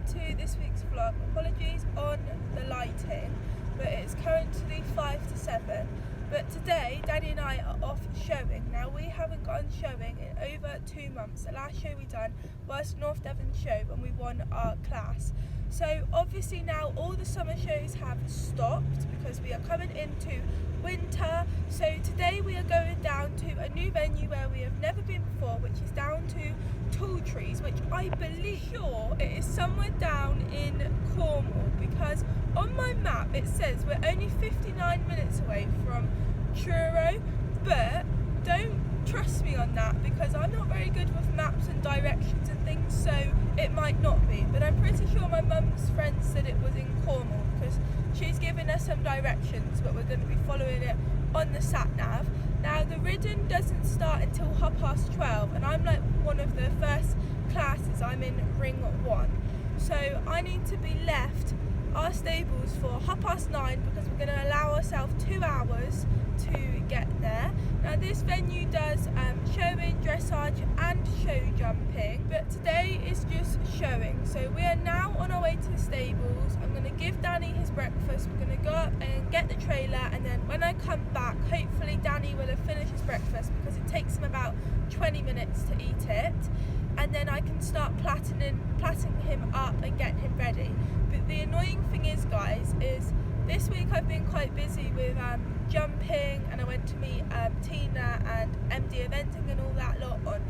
to this week's vlog. Apologies on the lighting, but it's currently 5 to 7. But today, Daddy and I are off showing. Now, we haven't gone showing in over 2 months. The last show we done was North Devon show when we won our class. So obviously now all the summer shows have stopped because we are coming into winter. So today we are going down to a new venue where we have never been before, which is down to Tall Trees, which I believe sure it is somewhere down in Cornwall, because on my map it says we're only 59 minutes away from Truro, but don't trust me on that because I'm not very good with maps and directions and things, so it might not be, but I'm pretty sure my mum's friend said it was in Cornwall because she's given us some directions, but we're going to be following it on the sat nav. Now the ridden doesn't start until 12:30, and I'm like one of the first classes. I'm in ring 1, so I need to be left our stables for 9:30 because we're going to allow ourselves 2 hours to get there. Now this venue does showing, dressage and show jumping, but today is just showing. So we are now on our way to the stables. I'm going to give Danny his breakfast. We're going to go up and get the trailer, and then when I come back, hopefully Danny will have finished his breakfast because it takes him about 20 minutes to eat it, and then I can start platting him up and getting him ready. But the annoying thing is, guys, is this week I've been quite busy with jumping, and I went to meet Tina and MD Eventing and all that lot on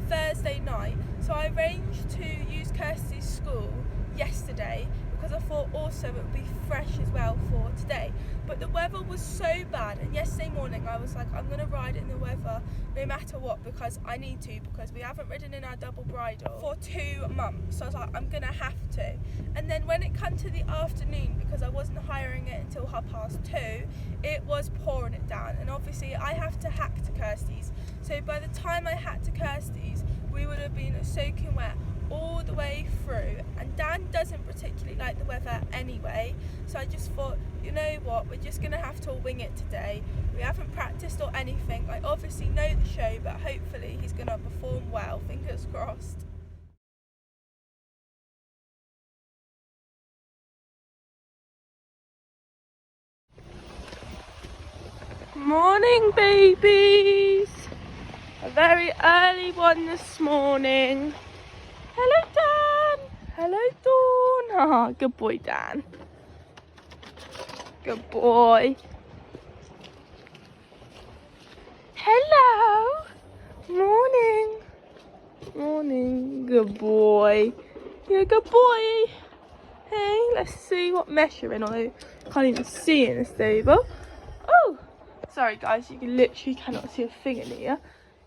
Thursday night. So I arranged to use Kirsty's school yesterday because I thought also it would be fresh as well for today. But the weather was so bad, and yesterday morning I was like, I'm going to ride in the weather no matter what because I need to, because we haven't ridden in our double bridle for 2 months. So I was like, I'm going to have to. And then when it came to the afternoon, because I wasn't hiring it until 2:30, it was pouring it down, and obviously I have to hack to Kirsty's. So by the time I hacked to Kirsty's, we would have been soaking wet all the way through, and Dan doesn't particularly like the weather anyway, so I just thought, you know what, we're just gonna have to wing it today. We haven't practiced or anything. I obviously know the show, but hopefully he's gonna perform well, fingers crossed. Morning, babies. A very early one this morning. Hello, Dan. Hello, Dawn. Ah, good boy, Dan. Good boy. Hello. Morning. Morning. Good boy. You're a good boy. Hey, let's see what mesh you're in, although I can't even see in the stable. Oh, sorry guys, you literally cannot see a thing in here.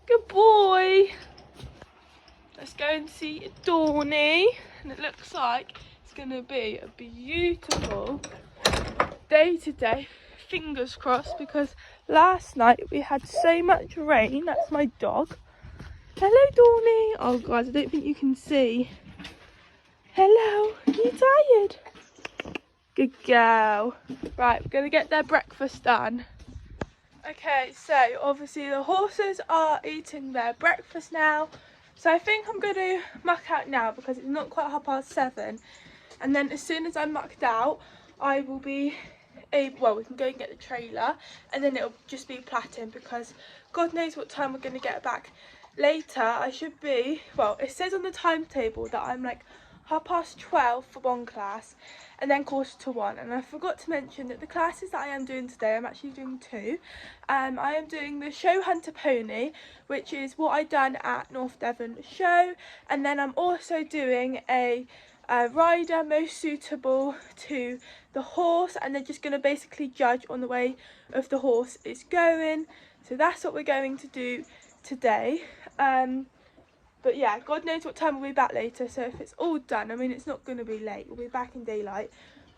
Good boy. Let's go and see Dawny, and it looks like it's going to be a beautiful day today. Fingers crossed, because last night we had so much rain. That's my dog. Hello, Dawny. Oh guys, I don't think you can see. Hello, are you tired? Good girl. Right, we're going to get their breakfast done. Okay, so obviously the horses are eating their breakfast now. So I think I'm going to muck out now because it's not quite 7:30. And then as soon as I'm mucked out, I will be able, well, we can go and get the trailer, and then it'll just be platting because God knows what time we're going to get back later. I should be, well, it says on the timetable that I'm like 12:30 for one class and then 1:45, and I forgot to mention that the classes that I am doing today, I'm actually doing 2. I am doing the show hunter pony, which is what I done at North Devon show, and then I'm also doing a rider most suitable to the horse, and they're just going to basically judge on the way of the horse is going. So that's what we're going to do today. But yeah, God knows what time we'll be back later, so if it's all done, I mean, it's not going to be late, we'll be back in daylight,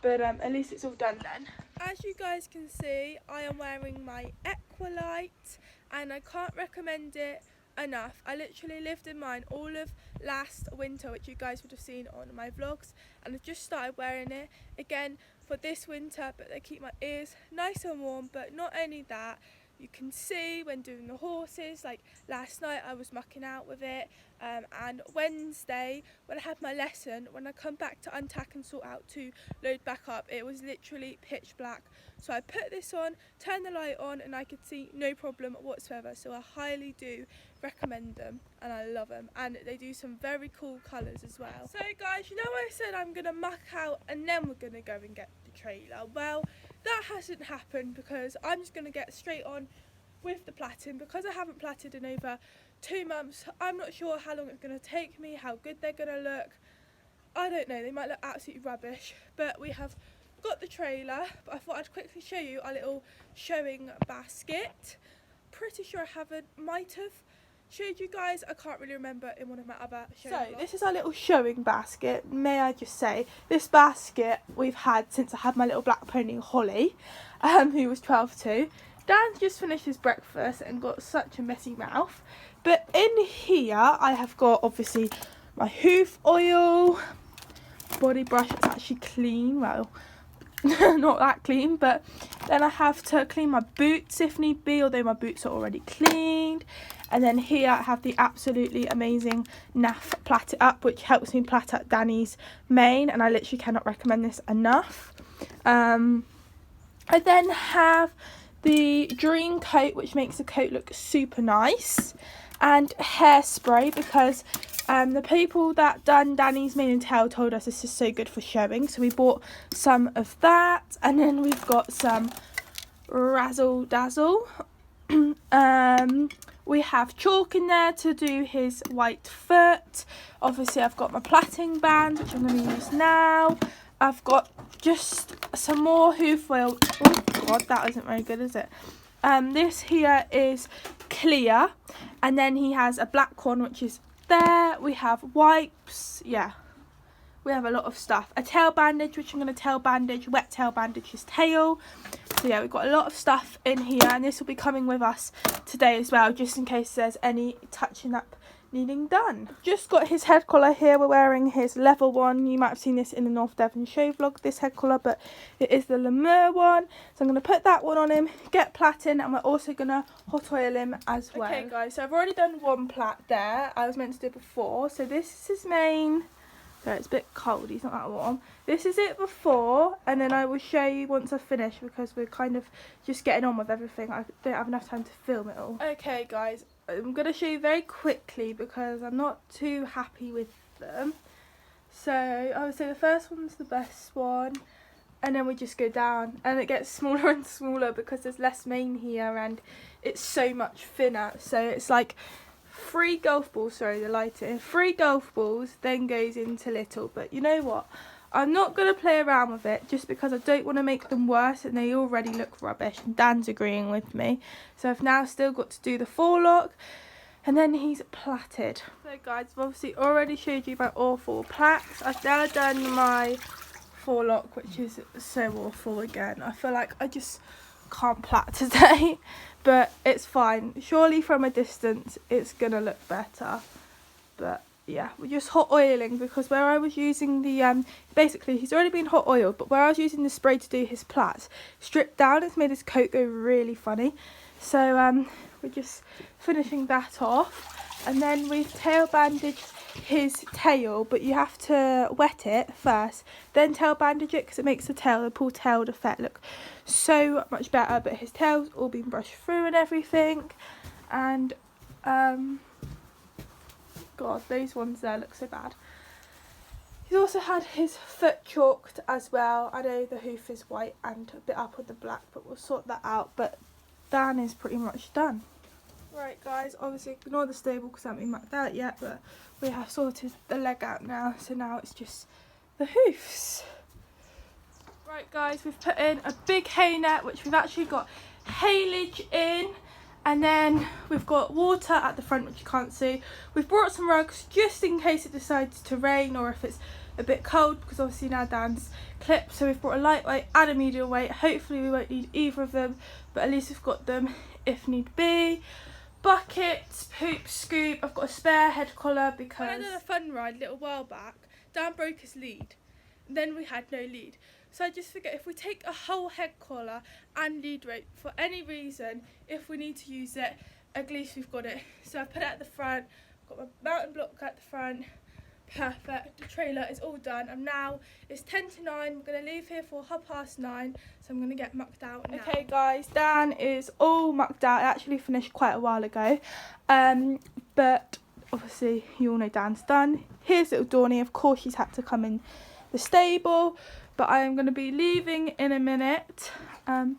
but at least it's all done then. As you guys can see, I am wearing my Equalite, and I can't recommend it enough. I literally lived in mine all of last winter, which you guys would have seen on my vlogs, and I've just started wearing it again for this winter, but they keep my ears nice and warm. But not only that, you can see when doing the horses. Like last night I was mucking out with it, and Wednesday when I had my lesson, when I come back to untack and sort out to load back up, it was literally pitch black. So I put this on, turned the light on, and I could see no problem whatsoever. So I highly do recommend them, and I love them, and they do some very cool colours as well. So guys, you know I said I'm gonna muck out and then we're gonna go and get the trailer. Well, that hasn't happened because I'm just gonna get straight on with the plaiting. Because I haven't plaited in over 2 months, I'm not sure how long it's gonna take me, how good they're gonna look. I don't know, they might look absolutely rubbish, but we have got the trailer. But I thought I'd quickly show you our little showing basket. Pretty sure might have showed you guys, I can't really remember, in one of my other showing vlogs. This is our little showing basket. May I just say, this basket we've had since I had my little black pony Holly, who was 12 too. Dan's just finished his breakfast and got such a messy mouth. But in here I have got obviously my hoof oil, body brush. It's actually clean, well not that clean, but then I have to clean my boots if need be, although my boots are already cleaned. And then here I have the absolutely amazing NAF Plait It Up, which helps me plait up Danny's mane, and I literally cannot recommend this enough. I then have the Dream Coat, which makes the coat look super nice, and hairspray, because the people that done Danny's mane and tail told us this is so good for showing, so we bought some of that. And then we've got some Razzle Dazzle. We have chalk in there to do his white foot. Obviously I've got my plaiting band, which I'm going to use now. I've got just some more hoof oil. Oh god, that isn't very good, is it? This here is clear, and then he has a black one which is there. We have wipes, yeah, we have a lot of stuff. A tail bandage, which I'm going to wet tail bandage his tail. So yeah, we've got a lot of stuff in here, and this will be coming with us today as well, just in case there's any touching up needing done. Just got his head collar here. We're wearing his level one. You might have seen this in the North Devon show vlog, this head collar, but it is the Lemur one. So I'm going to put that one on him, get plaiting, and we're also going to hot oil him as well. Okay guys, so I've already done one plait there. I was meant to do it before. So this is his mane. So it's a bit cold, he's not that warm. This is it before, and then I will show you once I've finished, because we're kind of just getting on with everything. I don't have enough time to film it all. Okay guys, I'm going to show you very quickly because I'm not too happy with them. So I would say the first one's the best one, and then we just go down, and it gets smaller and smaller because there's less mane here and it's so much thinner. So it's like 3 golf balls, sorry the lighting, 3 golf balls then goes into little. But you know what, I'm not going to play around with it just because I don't want to make them worse, and they already look rubbish, and Dan's agreeing with me. So I've now still got to do the forelock, and then he's plaited. So guys, I've obviously already showed you my awful plaits. I've now done my forelock, which is so awful again. I feel like I just can't plait today, but it's fine. Surely from a distance it's gonna look better. But yeah, we're just hot oiling, because where I was using the basically he's already been hot oiled, but where I was using the spray to do his plaits, stripped down, it's made his coat go really funny. So we're just finishing that off, and then we've tail bandaged his tail, but you have to wet it first, then tail bandage it, because it makes the tail, the pull tailed effect, look so much better. But his tail's all been brushed through and everything, and god, those ones there look so bad. He's also had his foot chalked as well. I know the hoof is white and a bit up with the black, but we'll sort that out. But Dan is pretty much done. Right guys, obviously ignore the stable because I haven't been mucked out yet, but we have sorted the leg out now, so now it's just the hoofs. Right guys, we've put in a big hay net, which we've actually got haylage in, and then we've got water at the front, which you can't see. We've brought some rugs just in case it decides to rain, or if it's a bit cold, because obviously now Dan's clipped, so we've brought a lightweight and a medium weight. Hopefully we won't need either of them, but at least we've got them if need be. Buckets, poop, scoop. I've got a spare head collar because when I did a fun ride a little while back, Dan broke his lead, then we had no lead. So I just figured if we take a whole head collar and lead rope for any reason, if we need to use it, at least we've got it. So I put it at the front, got my mountain block at the front. Perfect, the trailer is all done, and now it's 10 to 9, we're going to leave here for 9:30, so I'm going to get mucked out now. Okay guys, Dan is all mucked out. It actually finished quite a while ago, but obviously you all know Dan's done. Here's little Dawny, of course she's had to come in the stable, but I am going to be leaving in a minute, and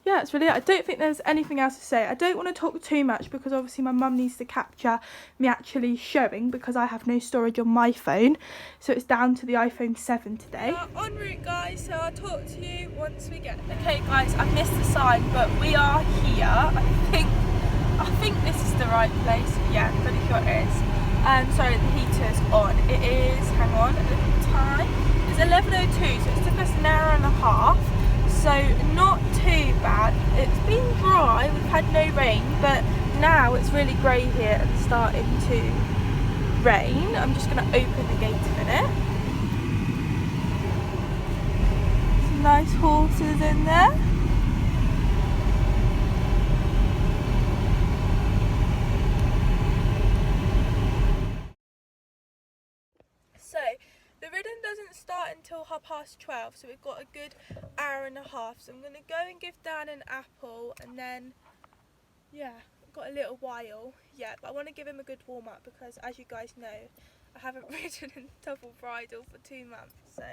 yeah, it's really it. I don't think there's anything else to say. I don't want to talk too much because obviously my mum needs to capture me actually showing because I have no storage on my phone. So it's down to the iPhone 7 today. En route guys, so I'll talk to you once we get there. Okay guys, I missed the sign, but we are here. I think this is the right place. Yeah, I'm pretty sure it is. Sorry, the heater's on. It is, hang on, look at the time. It's 11:02, so it took us an hour and a half. So not too bad. It's been dry, we've had no rain, but now it's really grey here and starting to rain. I'm just going to open the gate a minute. Some nice horses in there. So the ridden doesn't start until 12:30, so we've got a good hour and a half. So I'm going to go and give Dan an apple, and then, yeah, I've got a little while yet. But I want to give him a good warm-up because, as you guys know, I haven't ridden in double bridle for 2 months. So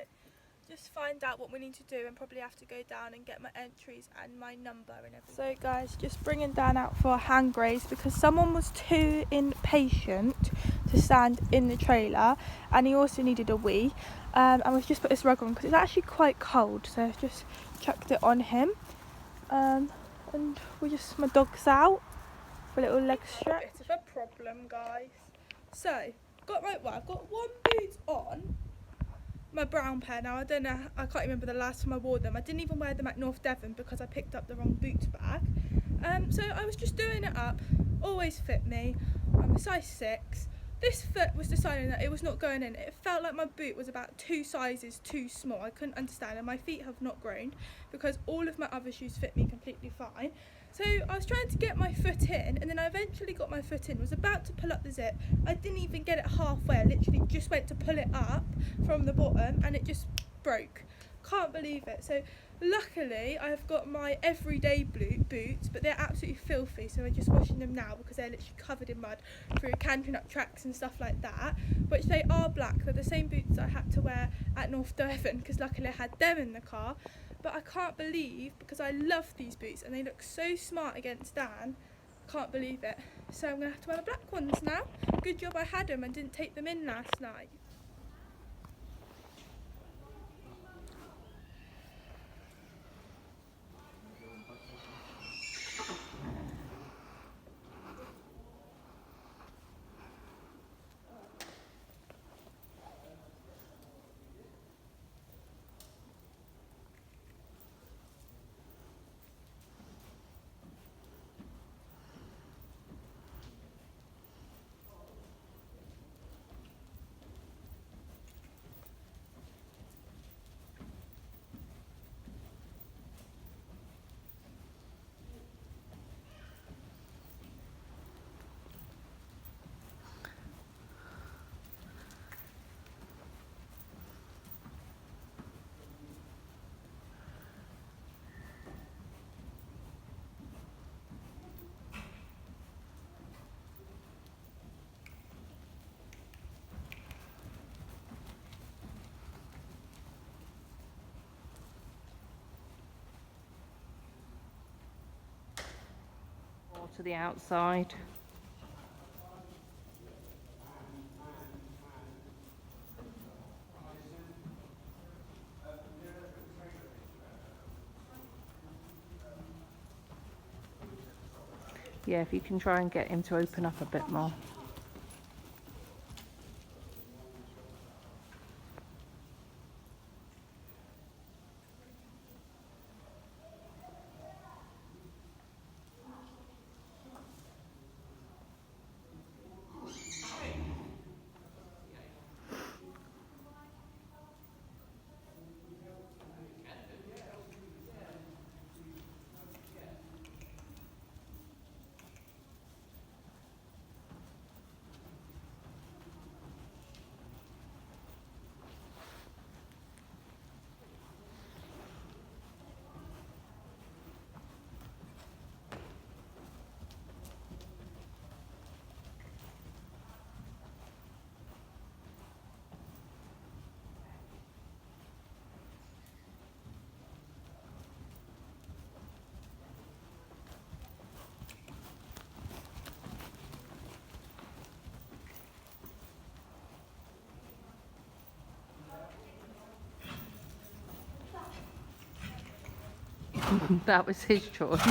just find out what we need to do and probably have to go down and get my entries and my number and everything. So guys, just bringing Dan out for a hand graze because someone was too impatient to stand in the trailer, and he also needed a wee, and we've just put this rug on because it's actually quite cold, so I've just chucked it on him, and my dog's out for a little leg stretch. Bit of a problem guys. So I've got one boot on, my brown pair. Now I don't know, I can't remember the last time I wore them. I didn't even wear them at North Devon because I picked up the wrong boot bag. So I was just doing it up, always fit me. I'm a size 6. This foot was deciding that it was not going in. It felt like my boot was about 2 sizes too small. I couldn't understand, and my feet have not grown because all of my other shoes fit me completely fine. So I was trying to get my foot in, and then I eventually got my foot in, was about to pull up the zip. I didn't even get it halfway. I literally just went to pull it up from the bottom and it just broke. Can't believe it. So luckily I've got my everyday boots, but they're absolutely filthy, so I'm just washing them now because they're literally covered in mud through cantering up tracks and stuff like that, which they are black. They're the same boots I had to wear at North Devon because luckily I had them in the car. But I can't believe, because I love these boots and they look so smart against Dan, can't believe it. So I'm going to have to wear my black ones now. Good job I had them and didn't take them in last night. To the outside. Yeah, if you can try and get him to open up a bit more. That was his choice.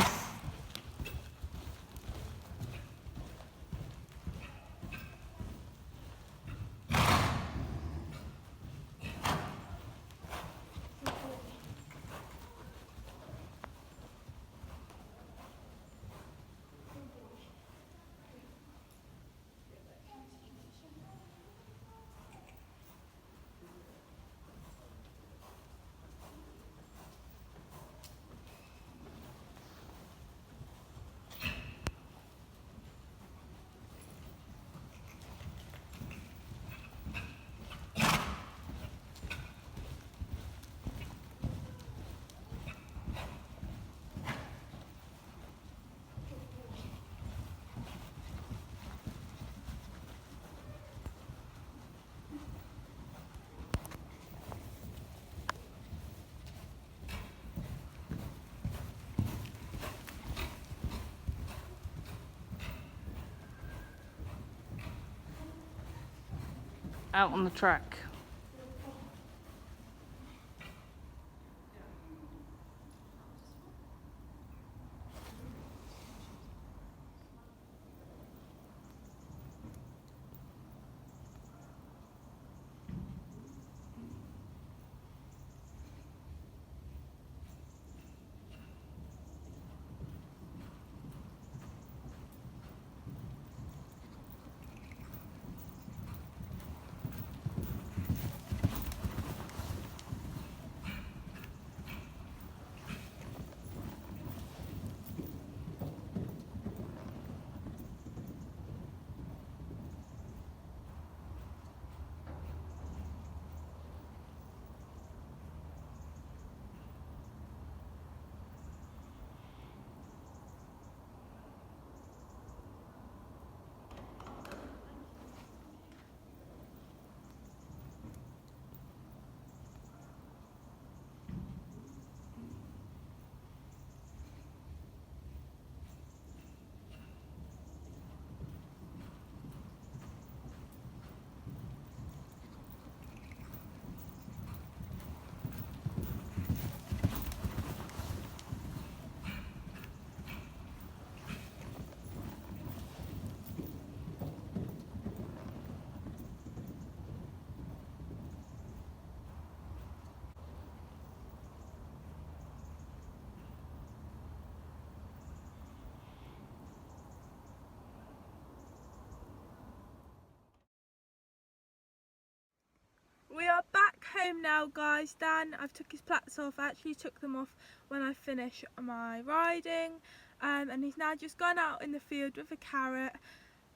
Out on the track. We are back home now, guys. Dan, I've took his plaits off. I actually took them off when I finished my riding, and he's now just gone out in the field with a carrot,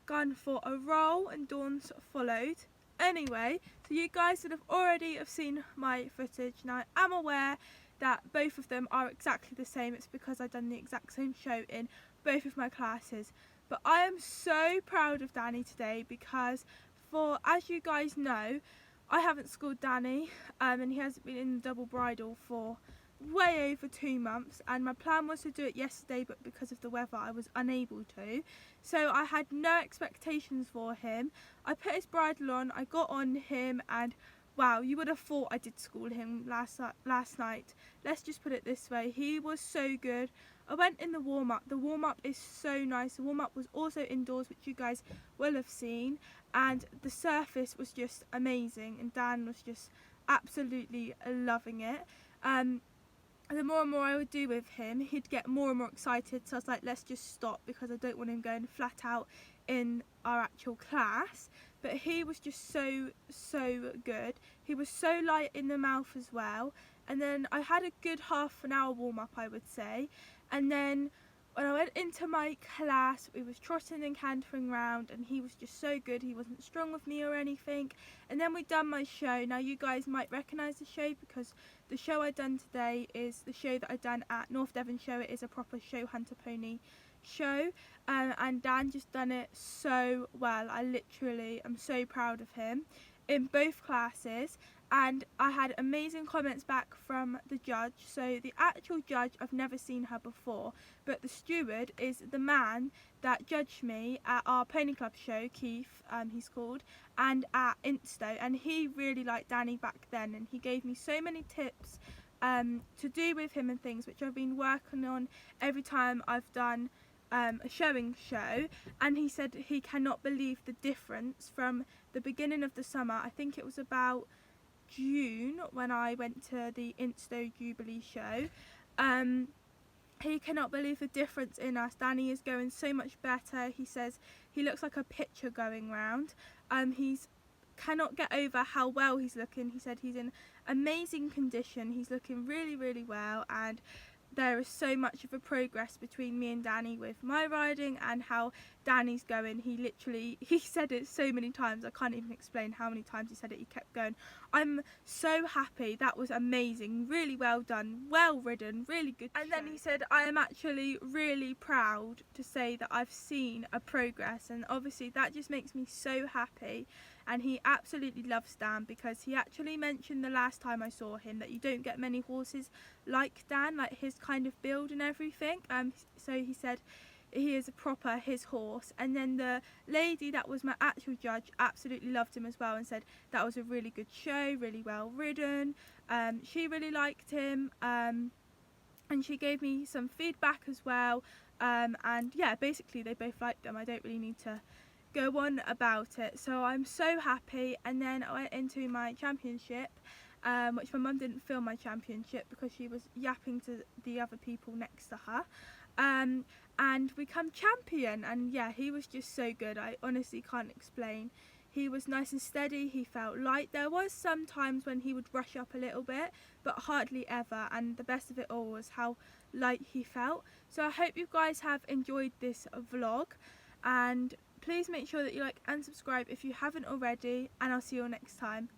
gone for a roll, and Dawn's followed. Anyway, so you guys would have already seen my footage. Now I am aware that both of them are exactly the same. It's because I've done the exact same show in both of my classes. But I am so proud of Danny today because, as you guys know, I haven't schooled Danny, and he hasn't been in the double bridle for way over 2 months, and my plan was to do it yesterday, but because of the weather I was unable to. So I had no expectations for him. I put his bridle on, I got on him, and wow, you would have thought I did school him last night. Let's just put it this way, he was so good. I went in the warm-up. The warm-up is so nice. The warm-up was also indoors, which you guys will have seen, and the surface was just amazing, and Dan was just absolutely loving it. The more and more I would do with him, he'd get more and more excited, so I was like, let's just stop because I don't want him going flat out in our actual class. But he was just so good. He was so light in the mouth as well, and then I had a good half an hour warm-up, I would say. And then when I went into my class, we was trotting and cantering round, and he was just so good. He wasn't strong with me or anything. And then we done my show. Now you guys might recognise the show because the show I done today is the show that I done at North Devon Show. It is a proper show hunter pony show, and Dan just done it so well. I literally am so proud of him in both classes. And I had amazing comments back from the judge. So the actual judge, I've never seen her before, but the steward is the man that judged me at our pony club show, Keith, he's called, and at Insto, and he really liked Danny back then, and he gave me so many tips to do with him and things, which I've been working on every time I've done a showing show. And he said he cannot believe the difference from the beginning of the summer. I think it was about June when I went to the Insto Jubilee show. He cannot believe the difference in us. Danny is going so much better. He says he looks like a picture going round. He's cannot get over how well he's looking. He said he's in amazing condition. He's looking really, really well, and there is so much of a progress between me and Danny with my riding and how Danny's going. He said it so many times, I can't even explain how many times he said it. He kept going, I'm so happy, that was amazing, really well done, well ridden, really good. And then he said, I am actually really proud to say that I've seen a progress, and obviously that just makes me so happy. And he absolutely loves Dan, because he actually mentioned the last time I saw him that you don't get many horses like Dan, like his kind of build and everything. So he said he is a proper his horse. And then the lady that was my actual judge absolutely loved him as well, and said that was a really good show, really well ridden. She really liked him, and she gave me some feedback as well. And yeah, basically they both liked him. I don't really need to go on about it, so I'm so happy. And then I went into my championship, which my mum didn't film my championship because she was yapping to the other people next to her, and we come champion. And yeah, he was just so good, I honestly can't explain. He was nice and steady, he felt light. There was some times when he would rush up a little bit, but hardly ever, and the best of it all was how light he felt. So I hope you guys have enjoyed this vlog, and please make sure that you like and subscribe if you haven't already, and I'll see you all next time.